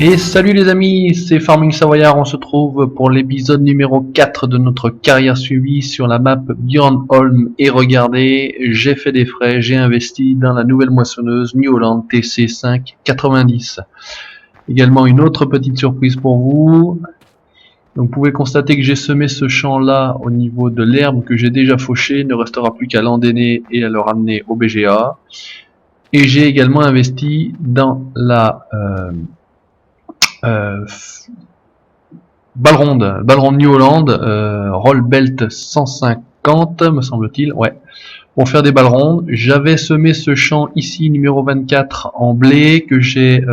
Et salut les amis, c'est Farming Savoyard, on se trouve pour l'épisode numéro 4 de notre carrière suivie sur la map Björnholm. Et regardez, j'ai fait des frais, j'ai investi dans la nouvelle moissonneuse New Holland TC5 90. Également une autre petite surprise pour vous. Donc vous pouvez constater que j'ai semé ce champ là au niveau de l'herbe que j'ai déjà fauché, il ne restera plus qu'à l'endainer et à le ramener au BGA. Et j'ai également investi dans la Balronde New Holland, Roll Belt 150 me semble-t-il, ouais, pour faire des balles rondes. J'avais semé ce champ ici numéro 24 en blé que j'ai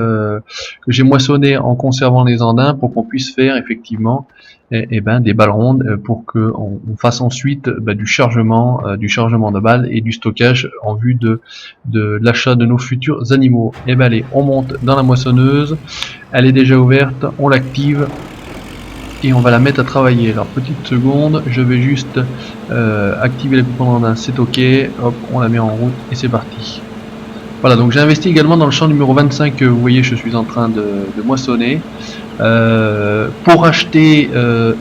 moissonné en conservant les andins pour qu'on puisse faire effectivement des balles rondes pour qu'on fasse ensuite du chargement de balles et du stockage en vue de l'achat de nos futurs animaux. Et allez, on monte dans la moissonneuse, elle est déjà ouverte, on l'active et on va la mettre à travailler. Alors petite seconde, je vais juste activer la coupon d'un, c'est ok, hop, on la met en route et c'est parti. Voilà, donc j'ai investi également dans le champ numéro 25 que vous voyez je suis en train de moissonner. Pour acheter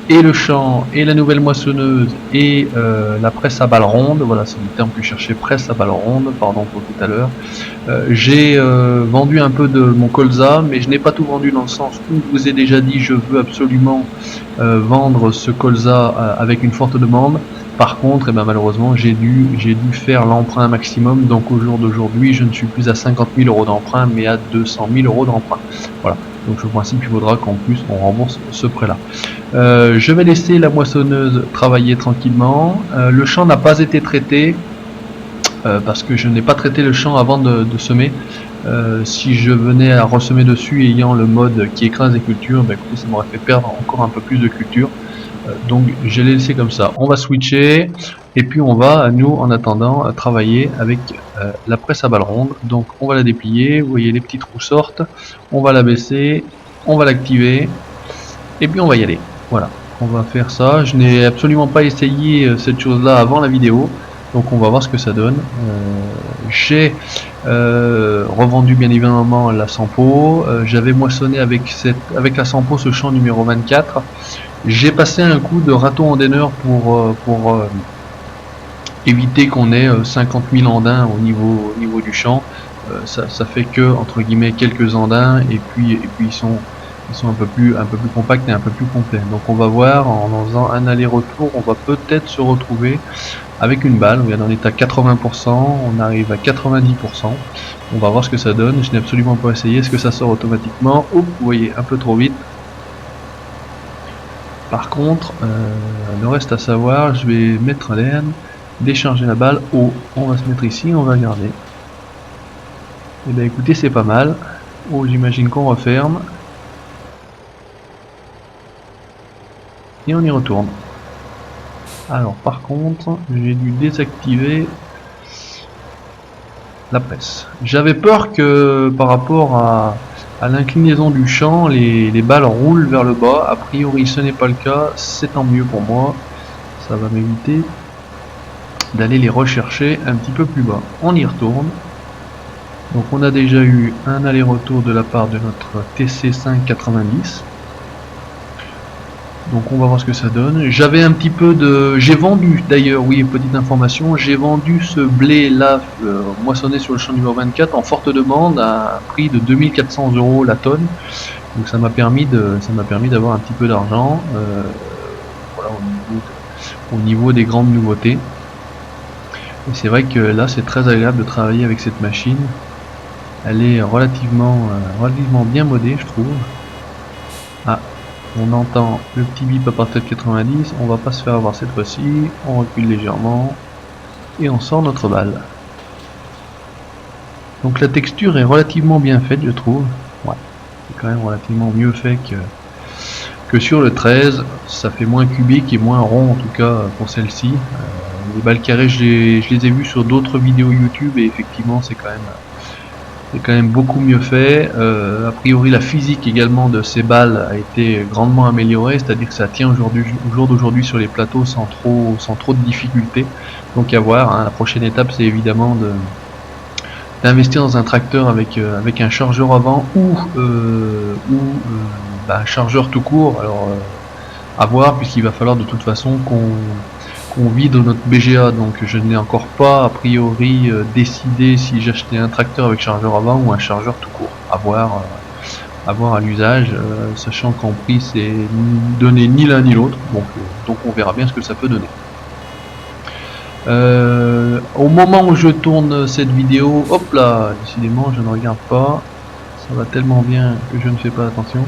et le champ et la nouvelle moissonneuse et la presse à balles rondes, voilà c'est le terme que je cherchais, presse à balles rondes, pardon pour tout à l'heure. J'ai vendu un peu de mon colza, mais je n'ai pas tout vendu dans le sens où je vous ai déjà dit je veux absolument vendre ce colza avec une forte demande. Par contre, malheureusement, j'ai dû faire l'emprunt maximum. Donc au jour d'aujourd'hui, je ne suis plus à 50 000 euros d'emprunt, mais à 200 000 euros d'emprunt. Voilà. Donc je pense qu'il faudra qu'en plus on rembourse ce prêt-là. Je vais laisser la moissonneuse travailler tranquillement. Le champ n'a pas été traité parce que je n'ai pas traité le champ avant de semer. Si je venais à ressemer dessus ayant le mode qui écrase les cultures, écoutez, ça m'aurait fait perdre encore un peu plus de culture. Donc je l'ai laissé comme ça. On va switcher et puis on va nous en attendant travailler avec la presse à balles rondes. Donc on va la déplier, vous voyez les petits trous sortent, on va la baisser, on va l'activer et puis on va y aller. Voilà, on va faire ça. Je n'ai absolument pas essayé cette chose là avant la vidéo, donc on va voir ce que ça donne. J'ai revendu bien évidemment la Sampo, j'avais moissonné avec la Sampo ce champ numéro 24. J'ai passé un coup de râteau endaineur pour éviter qu'on ait 50 000 andins au niveau du champ. Ça fait que entre guillemets quelques andins et puis ils sont un peu plus compacts et un peu plus complets. Donc on va voir en faisant un aller-retour, on va peut-être se retrouver avec une balle. On est à 80%, on arrive à 90%. On va voir ce que ça donne. Je n'ai absolument pas essayé. Est-ce que ça sort automatiquement? Oups, vous voyez, un peu trop vite. Par contre, le reste à savoir, je vais mettre l'aine, décharger la balle. Oh, on va se mettre ici, on va garder. Et bien écoutez, c'est pas mal. Oh, j'imagine qu'on referme. Et on y retourne. Alors par contre, j'ai dû désactiver la presse. J'avais peur que par rapport à l'inclinaison du champ, les balles roulent vers le bas. A priori ce n'est pas le cas, c'est tant mieux pour moi. Ça va m'éviter d'aller les rechercher un petit peu plus bas. On y retourne. Donc on a déjà eu un aller-retour de la part de notre TC5 90. Donc on va voir ce que ça donne. J'avais un petit peu de... J'ai vendu d'ailleurs, oui, petite information, j'ai vendu ce blé là moissonné sur le champ numéro 24 en forte demande à un prix de 2400 € la tonne. Donc ça m'a permis d'avoir un petit peu d'argent voilà, au niveau des grandes nouveautés. Et c'est vrai que là c'est très agréable de travailler avec cette machine. Elle est relativement bien modée, je trouve. Ah, on entend le petit bip à partir de 90, on va pas se faire avoir cette fois-ci, on recule légèrement et on sort notre balle. Donc la texture est relativement bien faite, je trouve. Ouais, c'est quand même relativement mieux fait que sur le 13. Ça fait moins cubique et moins rond en tout cas pour celle-ci. Les balles carrées, je les ai vues sur d'autres vidéos YouTube et effectivement c'est quand même beaucoup mieux fait. A priori la physique également de ces balles a été grandement améliorée, c'est-à-dire que ça tient au jour d'aujourd'hui sur les plateaux sans trop de difficultés. Donc à voir, hein. La prochaine étape c'est évidemment d'investir dans un tracteur avec un chargeur avant ou un chargeur tout court. Alors à voir, puisqu'il va falloir de toute façon qu'on vide notre BGA, donc je n'ai encore pas a priori décidé si j'achetais un tracteur avec chargeur avant ou un chargeur tout court. À voir à l'usage, sachant qu'en prix c'est donné ni l'un ni l'autre, donc on verra bien ce que ça peut donner. Au moment où je tourne cette vidéo, hop là, décidément je ne regarde pas, ça va tellement bien que je ne fais pas attention.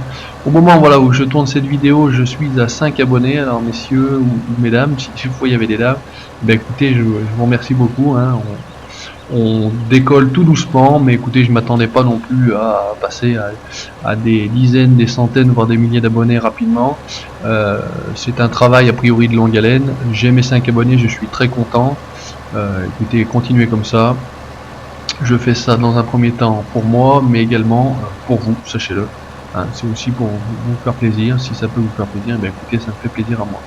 Au moment voilà, où je tourne cette vidéo, je suis à 5 abonnés. Alors messieurs ou mesdames, si vous voyez des dames, ben écoutez, je vous remercie beaucoup, hein. On décolle tout doucement, mais écoutez, je m'attendais pas non plus à passer à des dizaines, des centaines, voire des milliers d'abonnés rapidement. C'est un travail a priori de longue haleine. J'ai mes 5 abonnés, je suis très content. Écoutez, continuez comme ça. Je fais ça dans un premier temps pour moi, mais également pour vous, sachez-le. Hein, c'est aussi pour vous faire plaisir. Si ça peut vous faire plaisir, ben écoutez, ça me fait plaisir à moi.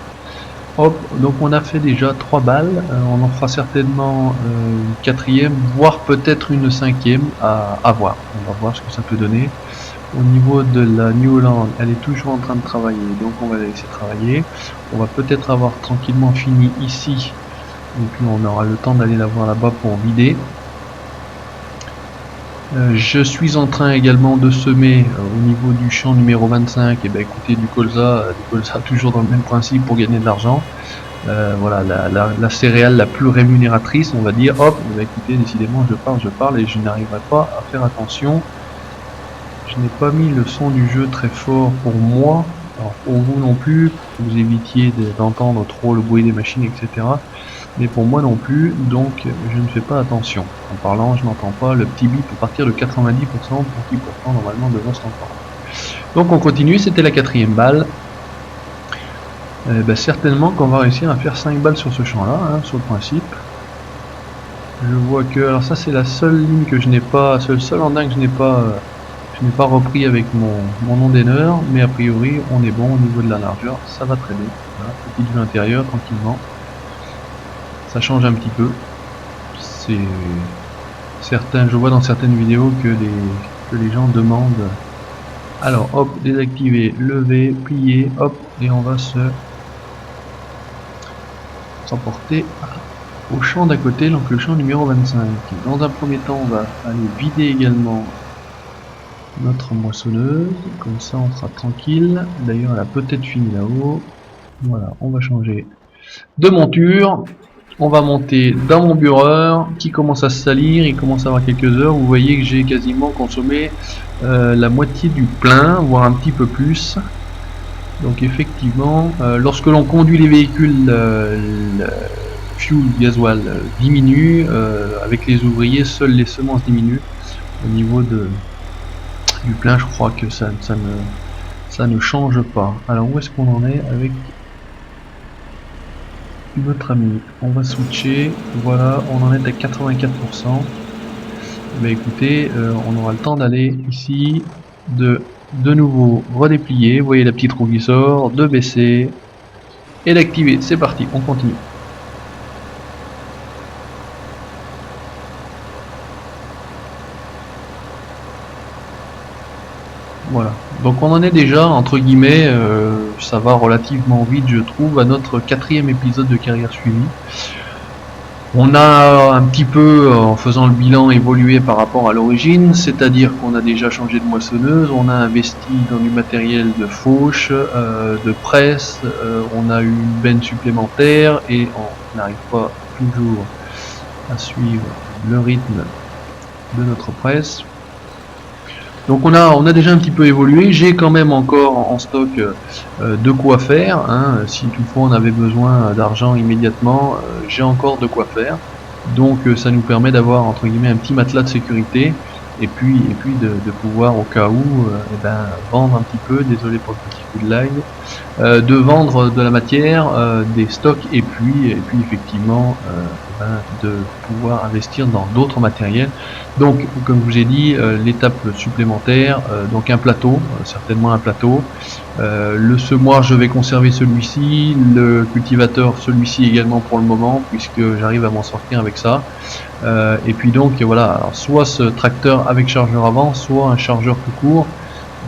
Hop, donc on a fait déjà 3 balles, on en fera certainement une 4e, voire peut-être une 5e à voir. On va voir ce que ça peut donner. Au niveau de la New Holland, elle est toujours en train de travailler, donc on va la laisser travailler. On va peut-être avoir tranquillement fini ici, et puis on aura le temps d'aller la voir là-bas pour vider. Je suis en train également de semer au niveau du champ numéro 25, et ben écoutez, du colza toujours dans le même principe pour gagner de l'argent. Voilà, la céréale la plus rémunératrice, on va dire. Hop, et ben écoutez, décidément je parle et je n'arriverai pas à faire attention. Je n'ai pas mis le son du jeu très fort pour moi, alors pour vous non plus, pour que vous évitiez d'entendre trop le bruit des machines, etc. Mais pour moi non plus, donc je ne fais pas attention. En parlant, je n'entends pas le petit bip à partir de 90% pour 10% normalement devant s'entendre. Donc on continue, c'était la 4e balle. Certainement qu'on va réussir à faire 5 balles sur ce champ là, hein, sur le principe. Je vois que, alors ça c'est la seule ligne que je n'ai pas, seul andin que je n'ai pas repris avec mon ondainer, mais a priori on est bon au niveau de la largeur, ça va très bien. Voilà, petite vue intérieure tranquillement. Ça change un petit peu. C'est je vois dans certaines vidéos que les gens demandent. Alors hop, désactiver, lever, plier, hop, et on va s'emporter au champ d'à côté, donc le champ numéro 25. Dans un premier temps, on va aller vider également notre moissonneuse, comme ça on sera tranquille. D'ailleurs elle a peut-être fini là-haut. Voilà, on va changer de monture. On va monter dans mon bureur qui commence à se salir, il commence à avoir quelques heures. Vous voyez que j'ai quasiment consommé la moitié du plein, voire un petit peu plus. Donc effectivement, lorsque l'on conduit les véhicules, le fuel gasoil diminue. Avec les ouvriers, seules les semences diminuent. Au niveau du plein, je crois que ça ne change pas. Alors où est-ce qu'on en est avec notre ami? On va switcher. Voilà, on en est à 84%. Mais écoutez, on aura le temps d'aller ici, de nouveau redéplier. Vous voyez la petite roue qui sort, de baisser et d'activer. C'est parti, on continue. Voilà, donc on en est déjà, entre guillemets, ça va relativement vite je trouve, à notre 4e épisode de Carrière Suivie. On a un petit peu, en faisant le bilan, évolué par rapport à l'origine, c'est-à-dire qu'on a déjà changé de moissonneuse, on a investi dans du matériel de fauche, de presse, on a eu une benne supplémentaire et on n'arrive pas toujours à suivre le rythme de notre presse. Donc on a déjà un petit peu évolué. J'ai quand même encore en stock de quoi faire, hein. Si toutefois on avait besoin d'argent immédiatement, j'ai encore de quoi faire. Donc ça nous permet d'avoir entre guillemets un petit matelas de sécurité et puis de pouvoir au cas où vendre un petit peu, désolé pour le petit coup de live, de vendre de la matière, des stocks et puis effectivement de pouvoir investir dans d'autres matériels. Donc comme je vous ai dit, l'étape supplémentaire, donc un plateau, certainement un plateau. Le semoir, je vais conserver celui-ci, le cultivateur celui-ci également pour le moment, puisque j'arrive à m'en sortir avec ça. Et puis donc voilà, alors soit ce tracteur avec chargeur avant, soit un chargeur tout court,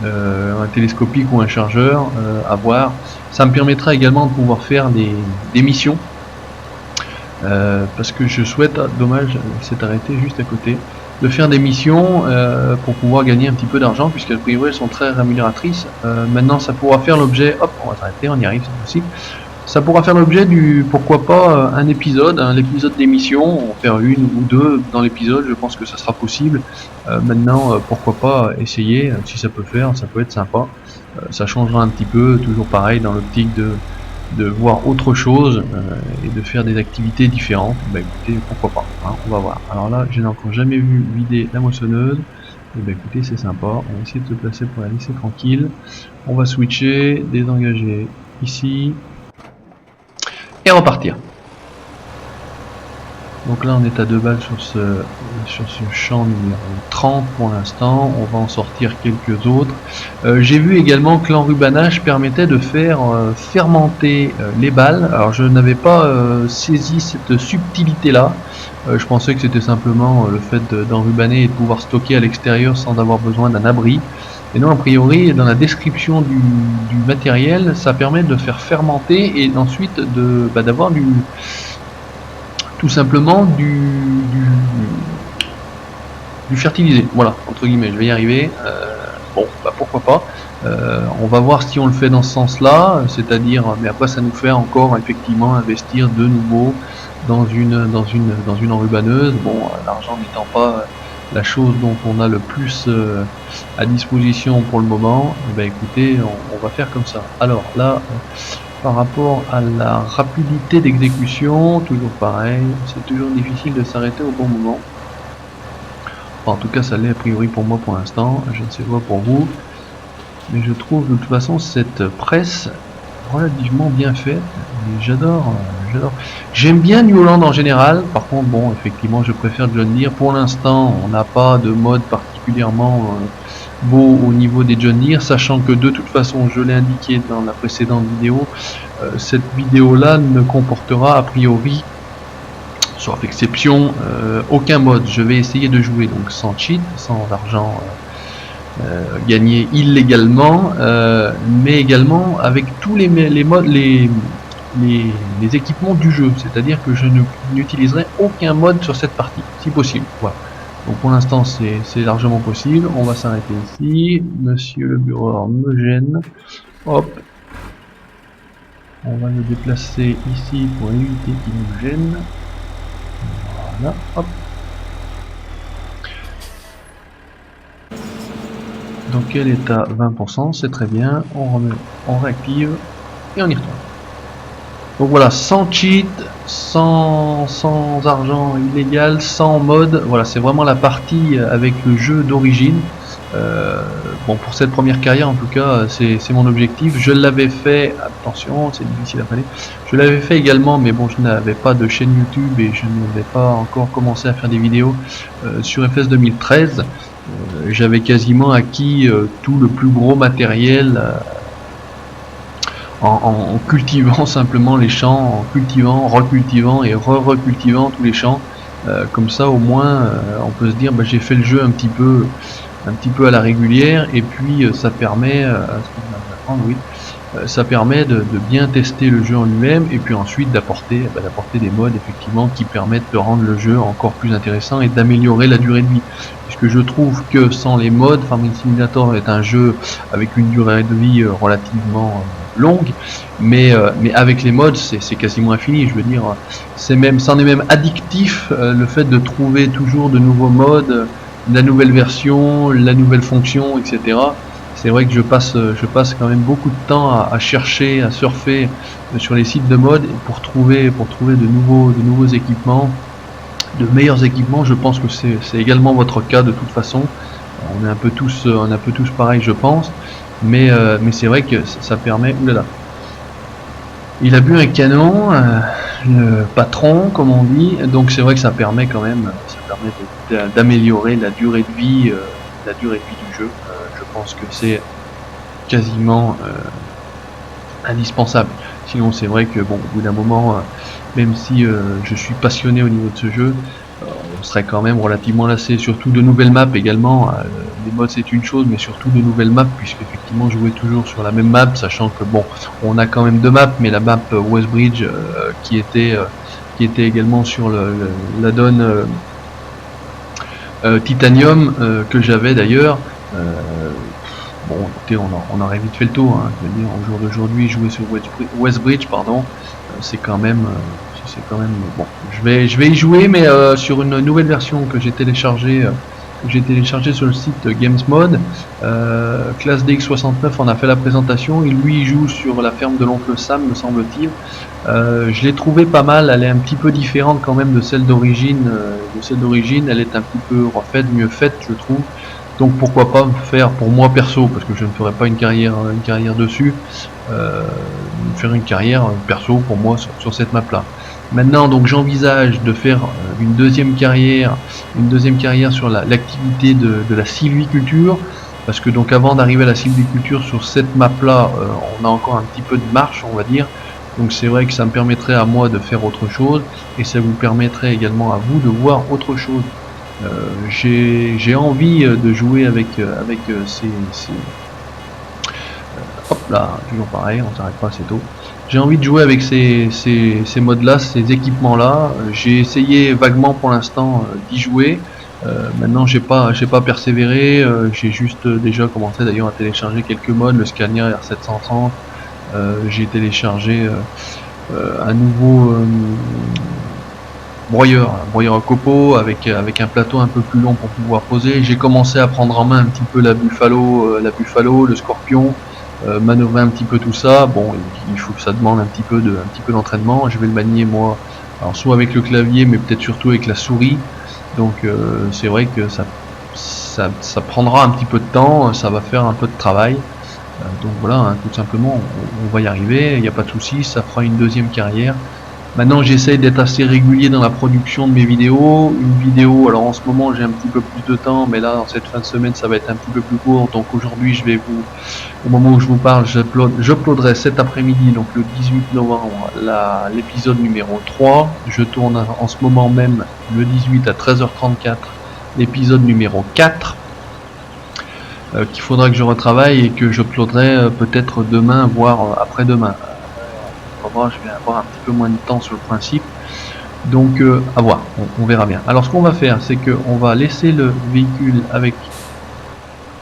un télescopique ou un chargeur à voir. Ça me permettra également de pouvoir faire des missions, parce que je souhaite, dommage, c'est arrêté juste à côté, de faire des missions pour pouvoir gagner un petit peu d'argent, puisque a priori elles sont très rémunératrices. Maintenant ça pourra faire l'objet, hop, on va s'arrêter, on y arrive cette fois-ci. Ça pourra faire l'objet du, pourquoi pas, un épisode, l'épisode d'émission, en faire une ou deux dans l'épisode, je pense que ça sera possible. Maintenant, pourquoi pas essayer, si ça peut faire, ça peut être sympa. Ça changera un petit peu, toujours pareil, dans l'optique de voir autre chose et de faire des activités différentes. Bah écoutez, pourquoi pas, hein, on va voir. Alors là, je n'ai encore jamais vu vider la moissonneuse. Et bah écoutez, c'est sympa, on va essayer de se placer pour la laisser tranquille. On va switcher, désengager ici. Et repartir. Donc là on est à 2 balles sur ce champ numéro 30 pour l'instant, on va en sortir quelques autres. J'ai vu également que l'enrubanage permettait de faire fermenter les balles. Alors je n'avais pas saisi cette subtilité là, je pensais que c'était simplement le fait d'enrubaner et de pouvoir stocker à l'extérieur sans avoir besoin d'un abri. Et non, a priori, dans la description du matériel, ça permet de faire fermenter et ensuite d'avoir tout simplement du fertilisé. Voilà, entre guillemets, je vais y arriver. Bon, bah pourquoi pas. On va voir si on le fait dans ce sens-là, c'est-à-dire, mais après ça nous fait encore effectivement investir de nouveau dans une enrubaneuse. Bon, l'argent n'étant pas la chose dont on a le plus à disposition pour le moment, et ben écoutez, on va faire comme ça. Alors là, par rapport à la rapidité d'exécution, toujours pareil, c'est toujours difficile de s'arrêter au bon moment. Enfin, en tout cas, ça l'est a priori pour moi pour l'instant, je ne sais pas pour vous, mais je trouve de toute façon cette presse relativement bien faite. J'adore. J'aime bien New Holland en général. Par contre, bon, effectivement, je préfère John Deere. Pour l'instant, on n'a pas de mode particulièrement beau au niveau des John Deere, sachant que de toute façon, je l'ai indiqué dans la précédente vidéo, cette vidéo-là ne comportera a priori, sauf exception, aucun mode. Je vais essayer de jouer donc sans cheat, sans argent gagné illégalement, mais également avec tous les modes, les équipements du jeu, c'est-à-dire que je n'utiliserai aucun mode sur cette partie, si possible. Voilà. Donc pour l'instant c'est largement possible. On va s'arrêter ici. Monsieur le bureau me gêne. Hop. On va le déplacer ici pour éviter qu'il nous gêne. Voilà. Hop. Donc elle est à 20%, c'est très bien. On réactive et on y retourne. Donc voilà, sans cheat, sans argent illégal, sans mode, voilà, c'est vraiment la partie avec le jeu d'origine. Bon, pour cette première carrière en tout cas, c'est mon objectif. Je l'avais fait, attention, c'est difficile à parler. Je l'avais fait également, mais bon, je n'avais pas de chaîne YouTube et je n'avais pas encore commencé à faire des vidéos sur FS 2013. J'avais quasiment acquis tout le plus gros matériel en cultivant simplement les champs, en cultivant, recultivant et recultivant tous les champs. Comme ça au moins on peut se dire bah, j'ai fait le jeu un petit peu à la régulière, et puis ça permet ça permet de bien tester le jeu en lui-même, et puis ensuite d'apporter des modes effectivement qui permettent de rendre le jeu encore plus intéressant et d'améliorer la durée de vie, puisque je trouve que sans les modes, Farming Simulator est un jeu avec une durée de vie relativement longue, mais avec les modes c'est quasiment infini. Je veux dire, c'en est même addictif, le fait de trouver toujours de nouveaux modes, la nouvelle version, la nouvelle fonction, etc. C'est vrai que je passe quand même beaucoup de temps à chercher, à surfer sur les sites de mode pour trouver de nouveaux équipements, de meilleurs équipements. Je pense que c'est également votre cas de toute façon. On est un peu tous pareil, je pense. Mais c'est vrai que ça permet. Oulala. Il a bu un canon, le patron comme on dit, donc c'est vrai que ça permet quand même, d'améliorer la durée de vie, du jeu. Je pense que c'est quasiment indispensable. Sinon c'est vrai que bon, au bout d'un moment, même si je suis passionné au niveau de ce jeu, on serait quand même relativement lassé, surtout de nouvelles maps également. Les mods c'est une chose, mais surtout de nouvelles maps, puisque effectivement jouer toujours sur la même map, sachant que bon, on a quand même deux maps, mais la map Westbridge qui était également sur l'add-on Titanium que j'avais d'ailleurs. Bon, écoutez, on aurait vite fait le tour. Hein. Je veux dire, au jour d'aujourd'hui, jouer sur Westbridge, pardon, c'est quand même bon. Je vais y jouer, mais sur une nouvelle version que j'ai téléchargée. Sur le site GamesMod. Classe DX69 en a fait la présentation. Et lui il joue sur la ferme de l'oncle Sam, me semble-t-il. Je l'ai trouvé pas mal. Elle est un petit peu différente quand même de celle d'origine. Elle est un petit peu refaite, mieux faite, je trouve. Donc pourquoi pas me faire, pour moi perso, parce que je ne ferai pas une carrière dessus, faire une carrière perso pour moi sur cette map là. Maintenant donc j'envisage de faire une deuxième carrière sur l'activité de la sylviculture, parce que donc avant d'arriver à la sylviculture sur cette map là, on a encore un petit peu de marche, on va dire. Donc c'est vrai que ça me permettrait à moi de faire autre chose, et ça vous permettrait également à vous de voir autre chose. J'ai envie de jouer avec ces hop là, toujours pareil, on s'arrête pas assez tôt. J'ai envie de jouer avec ces modes là, ces équipements là. J'ai essayé vaguement pour l'instant d'y jouer. Maintenant j'ai pas persévéré. J'ai juste déjà commencé d'ailleurs à télécharger quelques modes, le Scania R730. J'ai téléchargé un nouveau broyeur à copeaux avec un plateau un peu plus long pour pouvoir poser. J'ai commencé à prendre en main un petit peu la Buffalo, le Scorpion, manœuvrer un petit peu tout ça. Bon, il faut que ça demande un petit peu d'entraînement. Je vais le manier moi, alors soit avec le clavier, mais peut-être surtout avec la souris. Donc c'est vrai que ça prendra un petit peu de temps, ça va faire un peu de travail. Donc voilà, hein, tout simplement, on va y arriver, il n'y a pas de souci, ça fera une deuxième carrière. Maintenant j'essaye d'être assez régulier dans la production de mes vidéos. Une vidéo, alors en ce moment j'ai un petit peu plus de temps, mais là dans cette fin de semaine ça va être un petit peu plus court. Donc aujourd'hui au moment où je vous parle, j'uploaderai cet après-midi, donc le 18 novembre, l'épisode numéro 3. Je tourne en ce moment même le 18 à 13h34 l'épisode numéro 4. Qu'il faudra que je retravaille et que j'uploaderai peut-être demain, voire après-demain. Je vais avoir un petit peu moins de temps sur le principe, donc à voir, on verra bien. Alors ce qu'on va faire, c'est qu'on va laisser le véhicule avec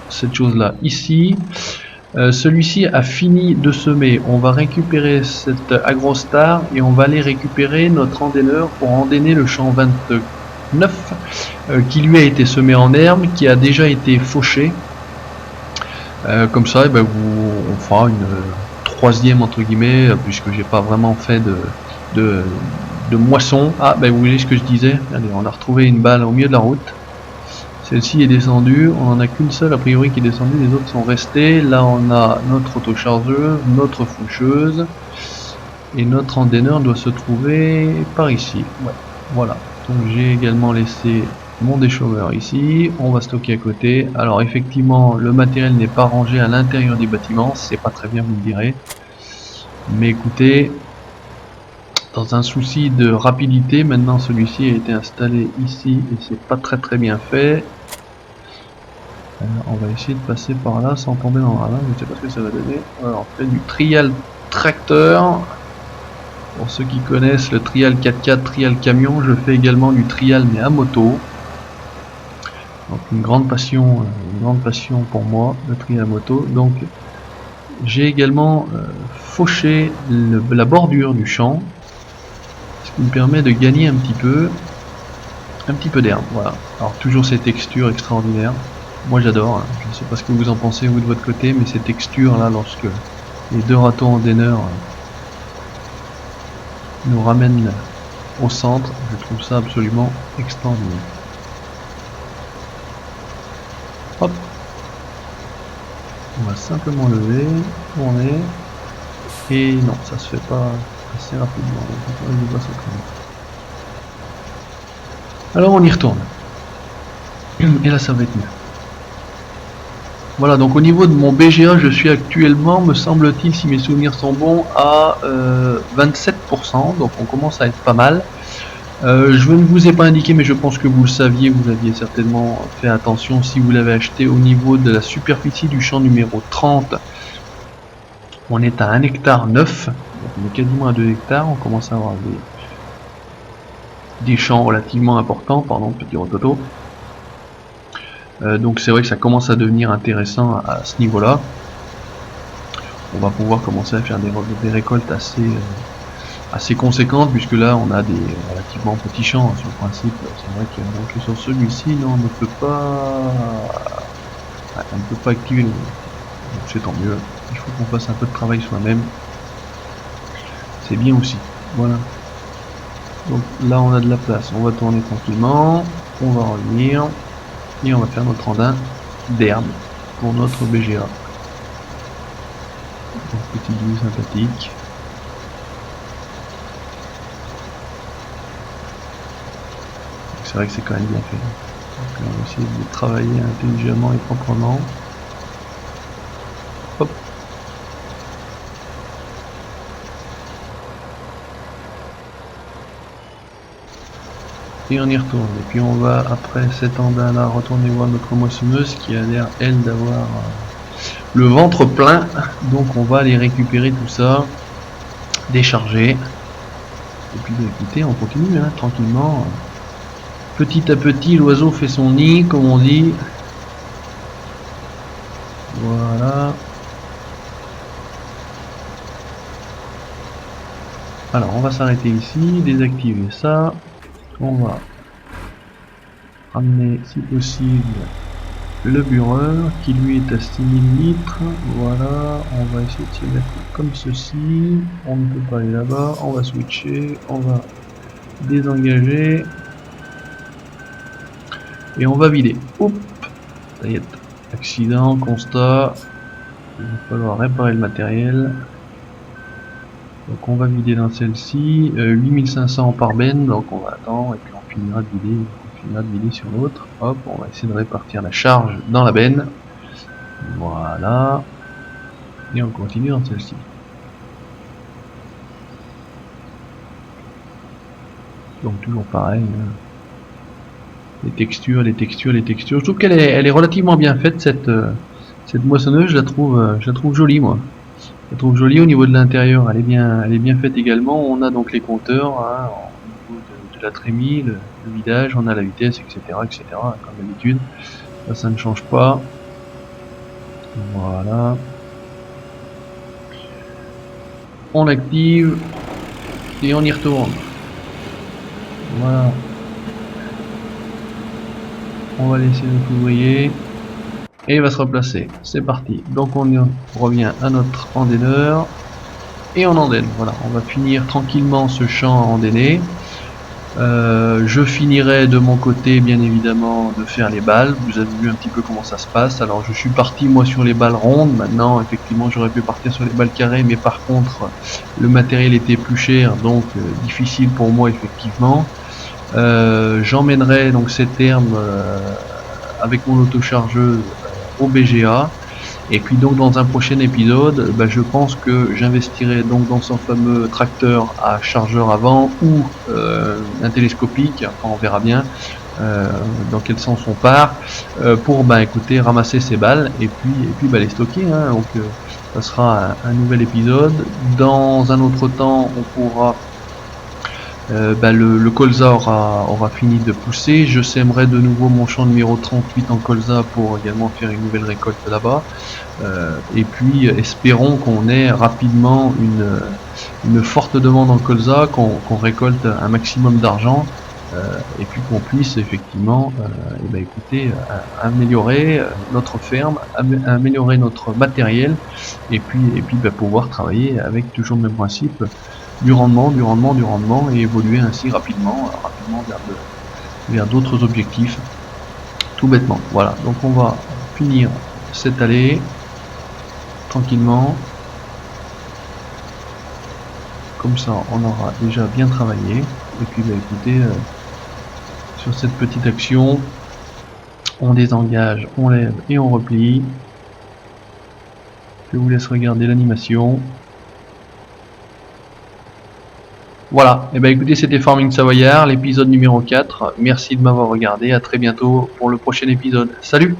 cette chose là ici. Celui-ci a fini de semer. On va récupérer cette agrostar et on va aller récupérer notre endaineur pour endainer le champ 29 qui lui a été semé en herbe, qui a déjà été fauché. Comme ça, on fera une troisième entre guillemets, puisque j'ai pas vraiment fait de moisson. Ah, vous voyez ce que je disais. Allez, on a retrouvé une balle au milieu de la route. Celle-ci est descendue. On en a qu'une seule a priori qui est descendue. Les autres sont restés. Là, on a notre autochargeuse, notre faucheuse, et notre endaineur doit se trouver par ici. Ouais, voilà. Donc j'ai également laissé mon déchauffeur ici, on va stocker à côté. Alors effectivement le matériel n'est pas rangé à l'intérieur des bâtiments, c'est pas très bien, vous me direz, mais écoutez, dans un souci de rapidité, maintenant celui-ci a été installé ici et c'est pas très bien fait. On va essayer de passer par là sans tomber dans la ravin, je ne sais pas ce que ça va donner. Alors on fait du trial tracteur. Pour ceux qui connaissent le trial 4x4, trial camion, je fais également du trial mais à moto. Donc une grande passion pour moi, le trial à moto. Donc j'ai également fauché la bordure du champ, ce qui me permet de gagner un petit peu d'herbe. Voilà. Alors toujours ces textures extraordinaires. Moi j'adore. Hein. Je ne sais pas ce que vous en pensez vous de votre côté, mais ces textures là, lorsque les deux râteaux endaineurs nous ramènent au centre, je trouve ça absolument extraordinaire. Hop, on va simplement lever, tourner, et non, ça se fait pas. assez rapidement. Je vois ça quand même. Alors on y retourne. Et là ça va être mieux. Voilà, donc au niveau de mon BGA, je suis actuellement, me semble-t-il, si mes souvenirs sont bons, à 27%, donc on commence à être pas mal. Je ne vous ai pas indiqué, mais je pense que vous le saviez, vous aviez certainement fait attention si vous l'avez acheté. Au niveau de la superficie du champ numéro 30, on est à 1 hectare 9, donc on est quasiment à 2 hectares, on commence à avoir des champs relativement importants, pardon, petit rototo. Donc c'est vrai que ça commence à devenir intéressant à ce niveau-là. On va pouvoir commencer à faire des récoltes assez conséquentes, puisque là on a des relativement petits champs sur le principe. C'est vrai que sur celui-ci, non, on ne peut pas activer le... Donc c'est tant mieux. Il faut qu'on fasse un peu de travail soi-même. C'est bien aussi. Voilà. Donc là on a de la place. On va tourner tranquillement. On va revenir. Et on va faire notre andin d'herbe pour notre BGA. Donc petite vue sympathique. C'est vrai que c'est quand même bien fait. Donc on va essayer de travailler intelligemment et proprement. Hop. Et on y retourne. Et puis on va, après cet andin là, retourner voir notre moissonneuse qui a l'air, elle, d'avoir le ventre plein. Donc on va aller récupérer tout ça, décharger. Et puis écoutez, on continue hein, tranquillement. Petit à petit, l'oiseau fait son nid, comme on dit. Voilà. Alors, on va s'arrêter ici, désactiver ça. On va ramener, si possible, le bureur, qui lui est à 6000 litres. Voilà, on va essayer de se mettre comme ceci. On ne peut pas aller là-bas. On va switcher, on va désengager. Et on va vider. Oups, ça y est. Accident, constat. Il va falloir réparer le matériel. Donc on va vider dans celle-ci, 8500 par benne, donc on va attendre et puis on finira de vider sur l'autre. Hop, on va essayer de répartir la charge dans la benne. Voilà. Et on continue dans celle-ci. Donc toujours pareil. Hein. Les textures. Je trouve qu'elle est relativement bien faite cette moissonneuse, je la trouve jolie moi. Je la trouve jolie au niveau de l'intérieur, elle est bien faite également. On a donc les compteurs hein, au niveau de la trémie, le vidage, on a la vitesse, etc. Comme d'habitude. Ça ne change pas. Voilà. On l'active et on y retourne. Voilà. On va laisser notre ouvrier et il va se replacer. C'est parti. Donc on revient à notre andenneur. Et on endaine, voilà, on va finir tranquillement ce champ andainé. Je finirai de mon côté bien évidemment de faire les balles, vous avez vu un petit peu comment ça se passe. Alors je suis parti moi sur les balles rondes, maintenant effectivement j'aurais pu partir sur les balles carrées, mais par contre le matériel était plus cher, donc difficile pour moi effectivement. J'emmènerai donc cette herbe avec mon autochargeuse au BGA. Et puis donc dans un prochain épisode, je pense que j'investirai donc dans son fameux tracteur à chargeur avant ou un télescopique, enfin on verra bien dans quel sens on part, pour écoutez, ramasser ces balles et puis les stocker. Hein. Donc ça sera un nouvel épisode. Dans un autre temps, on pourra le colza aura fini de pousser. Je sèmerai de nouveau mon champ numéro 38 en colza pour également faire une nouvelle récolte là-bas. Et puis espérons qu'on ait rapidement une forte demande en colza, qu'on récolte un maximum d'argent et puis qu'on puisse effectivement écoutez, améliorer notre ferme, améliorer notre matériel et puis pouvoir travailler avec toujours le même principe. Du rendement et évoluer ainsi rapidement vers d'autres objectifs tout bêtement. Voilà, donc on va finir cette allée tranquillement. Comme ça, on aura déjà bien travaillé. Et puis, bah, écoutez, sur cette petite action, on désengage, on lève et on replie. Je vous laisse regarder l'animation. Voilà, et ben écoutez, c'était Farming Savoyard, l'épisode numéro 4. Merci de m'avoir regardé, à très bientôt pour le prochain épisode. Salut!